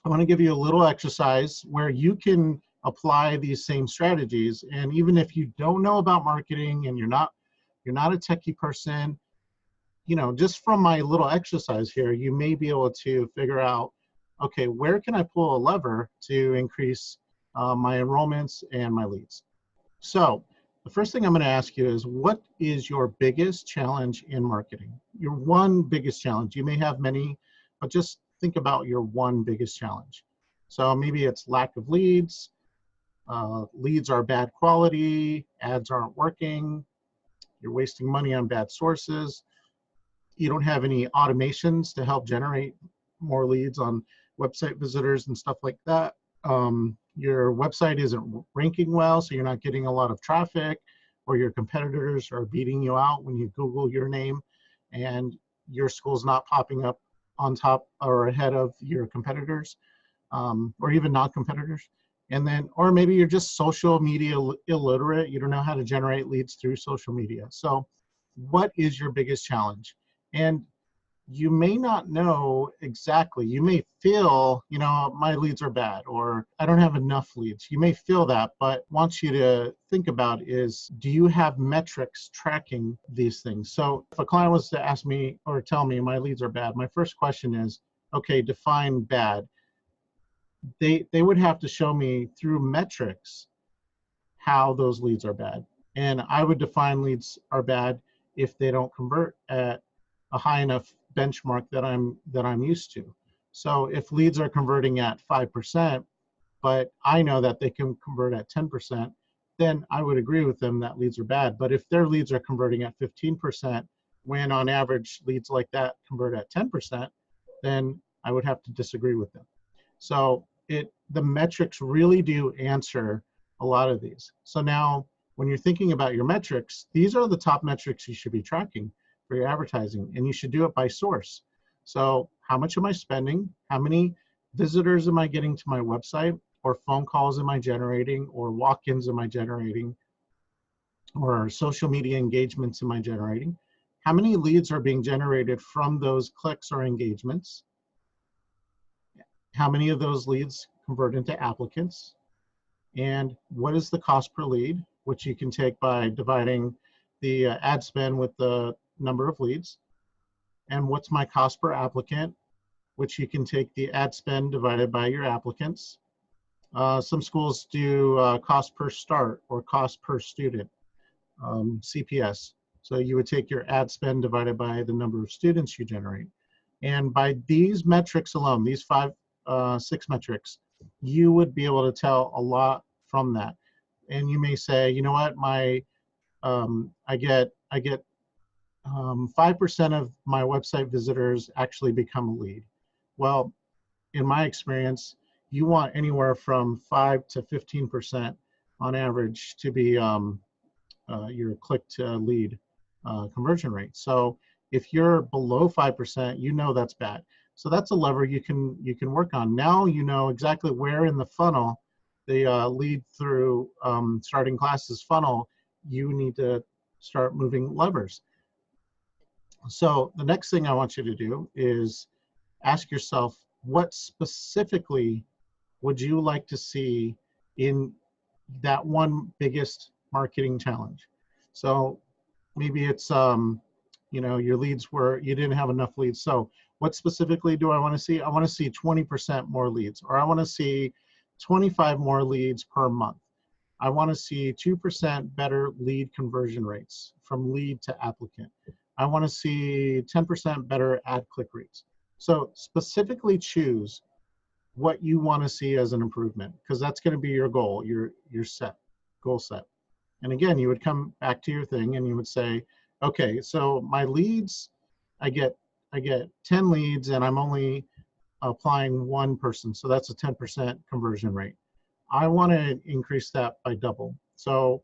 I want to give you a little exercise where you can apply these same strategies. And even if you don't know about marketing and you're not a techie person, just from my little exercise here, you may be able to figure out, okay, where can I pull a lever to increase my enrollments and my leads? So the first thing I'm going to ask you is, what is your biggest challenge in marketing? Your one biggest challenge. You may have many, but just think about your one biggest challenge. So maybe it's lack of leads, leads are bad quality, ads aren't working, you're wasting money on bad sources, you don't have any automations to help generate more leads on website visitors and stuff like that. Your website isn't ranking well, so you're not getting a lot of traffic, or your competitors are beating you out when you Google your name and your school's not popping up on top or ahead of your competitors, or even non-competitors. And then, or maybe you're just social media illiterate, you don't know how to generate leads through social media. So what is your biggest challenge? And you may not know exactly. You may feel, my leads are bad, or I don't have enough leads. You may feel that, but want you to think about is, do you have metrics tracking these things? So if a client was to ask me or tell me my leads are bad, my first question is, okay, define bad. They would have to show me through metrics how those leads are bad. And I would define leads are bad if they don't convert at a high enough benchmark that I'm used to. So if leads are converting at 5%, but I know that they can convert at 10%, then I would agree with them that leads are bad. But if their leads are converting at 15%, when on average leads like that convert at 10%, then I would have to disagree with them. So the metrics really do answer a lot of these. So now when you're thinking about your metrics, these are the top metrics you should be tracking for your advertising, and you should do it by source. So how much am I spending? How many visitors am I getting to my website? Or phone calls am I generating? Or walk-ins am I generating? Or social media engagements am I generating? How many leads are being generated from those clicks or engagements? How many of those leads convert into applicants? And what is the cost per lead, which you can take by dividing the ad spend with the number of leads? And what's my cost per applicant, which you can take the ad spend divided by your applicants. Some schools do cost per start or cost per student, CPS. So you would take your ad spend divided by the number of students you generate. And by these metrics alone, these 6 metrics, you would be able to tell a lot from that. And you may say, you know what, I get 5% of my website visitors actually become a lead. Well, in my experience, you want anywhere from 5 to 15% on average to be your click to lead conversion rate. So if you're below 5%, that's bad. So that's a lever you can work on. Now you know exactly where in the funnel, the lead through starting classes funnel, you need to start moving levers. So the next thing I want you to do is ask yourself, what specifically would you like to see in that one biggest marketing challenge? So maybe it's, your leads you didn't have enough leads. So what specifically do I want to see? I want to see 20% more leads, or I want to see 25 more leads per month. I want to see 2% better lead conversion rates from lead to applicant. I want to see 10% better ad click rates. So specifically choose what you want to see as an improvement, because that's going to be your goal, your goal set. And again, you would come back to your thing and you would say, okay, so my leads, I get 10 leads and I'm only applying 1 person. So that's a 10% conversion rate. I want to increase that by double. So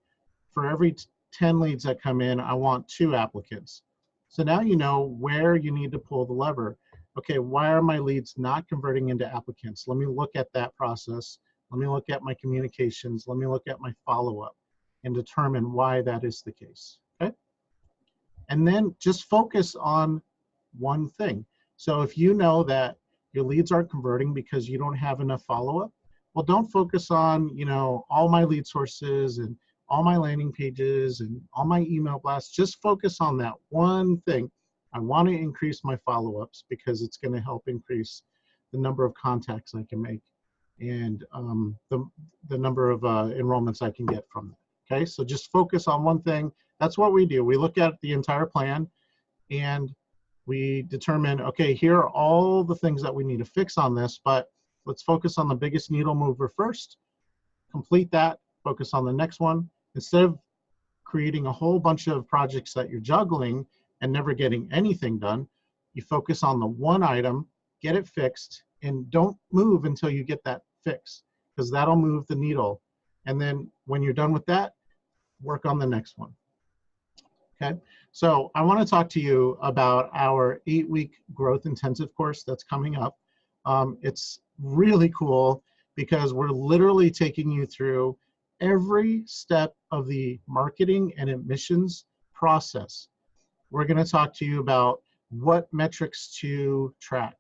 for every 10 leads that come in, I want 2 applicants. So now you know where you need to pull the lever. Okay, why are my leads not converting into applicants? Let me look at that process. Let me look at my communications. Let me look at my follow-up and determine why that is the case, okay? And then just focus on one thing. So if you know that your leads aren't converting because you don't have enough follow-up. Well, don't focus on, all my lead sources and all my landing pages and all my email blasts. Just focus on that one thing. I want to increase my follow-ups because it's going to help increase the number of contacts I can make and the number of enrollments I can get from them. Okay, so just focus on one thing. That's what we do. We look at the entire plan and we determine, okay, here are all the things that we need to fix on this, but let's focus on the biggest needle mover first, complete that, focus on the next one. Instead of creating a whole bunch of projects that you're juggling and never getting anything done, you focus on the one item, get it fixed, and don't move until you get that fixed, because that'll move the needle. And then when you're done with that, work on the next one. Okay, so I want to talk to you about our 8-week growth intensive course that's coming up. It's really cool because we're literally taking you through every step of the marketing and admissions process. We're going to talk to you about what metrics to track,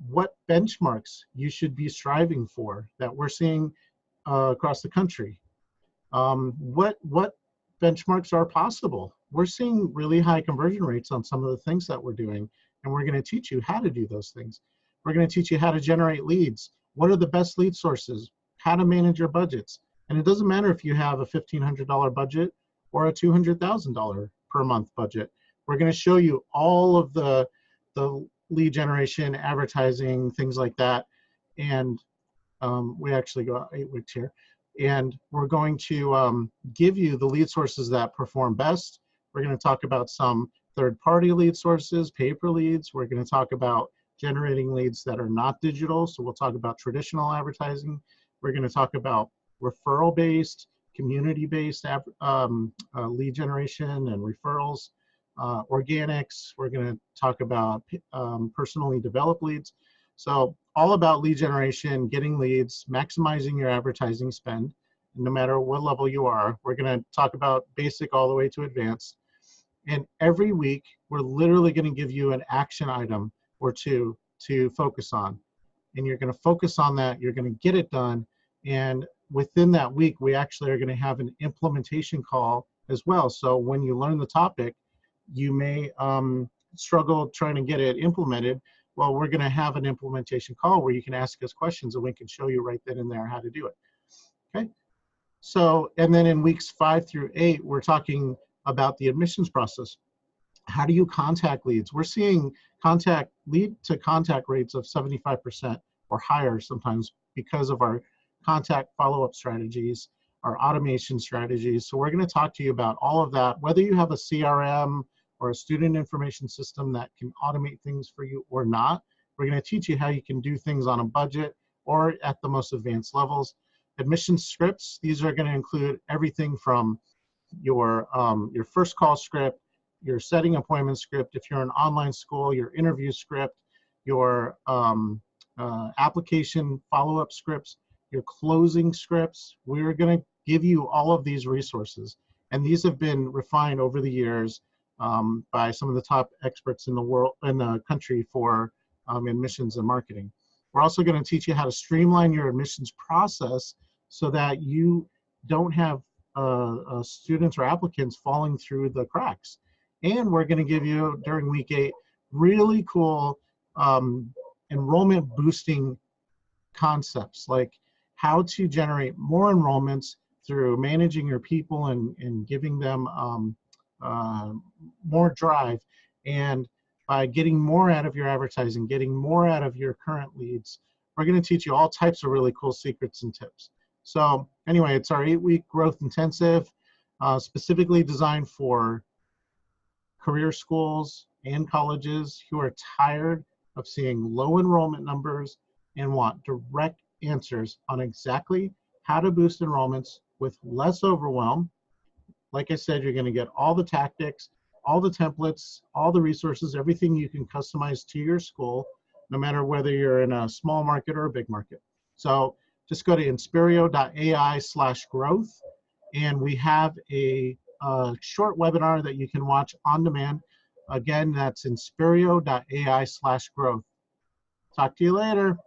what benchmarks you should be striving for that we're seeing across the country. What benchmarks are possible. We're seeing really high conversion rates on some of the things that we're doing, and we're going to teach you how to do those things. We're going to teach you how to generate leads. What are the best lead sources? How to manage your budgets. And it doesn't matter if you have a $1,500 budget or a $200,000 per month budget. We're going to show you all of the lead generation, advertising, things like that. And we actually go 8 weeks here. And we're going to give you the lead sources that perform best. We're going to talk about some third-party lead sources, pay-per leads. We're going to talk about generating leads that are not digital. So we'll talk about traditional advertising. We're going to talk about referral-based, community-based lead generation and referrals, organics. We're going to talk about personally developed leads. So all about lead generation, getting leads, maximizing your advertising spend, no matter what level you are. We're going to talk about basic all the way to advanced. And every week, we're literally going to give you an action item or two to focus on. And you're going to focus on that. You're going to get it done. And within that week, we actually are going to have an implementation call as well. So when you learn the topic, you may struggle trying to get it implemented. Well, we're going to have an implementation call where you can ask us questions and we can show you right then and there how to do it. Okay. So, and then in weeks 5 through 8, we're talking about the admissions process. How do you contact leads? We're seeing lead to contact rates of 75% or higher sometimes because of our contact follow-up strategies, our automation strategies. So we're going to talk to you about all of that, whether you have a CRM or a student information system that can automate things for you or not. We're going to teach you how you can do things on a budget or at the most advanced levels. Admission scripts, these are going to include everything from your first call script, your setting appointment script, if you're an online school, your interview script, your application follow-up scripts, your closing scripts. We're going to give you all of these resources. And these have been refined over the years by some of the top experts in the world, in the country for admissions and marketing. We're also going to teach you how to streamline your admissions process so that you don't have students or applicants falling through the cracks. And we're going to give you, during week 8, really cool enrollment boosting concepts, like how to generate more enrollments through managing your people and giving them more drive, and by getting more out of your advertising, getting more out of your current leads. We're going to teach you all types of really cool secrets and tips. So anyway, it's our 8-week growth intensive, specifically designed for career schools and colleges who are tired of seeing low enrollment numbers and want direct answers on exactly how to boost enrollments with less overwhelm. Like I said, you're going to get all the tactics, all the templates, all the resources, everything you can customize to your school, no matter whether you're in a small market or a big market. So just go to inspirio.ai/growth, and we have a short webinar that you can watch on demand. Again, that's inspirio.ai/growth. Talk to you later.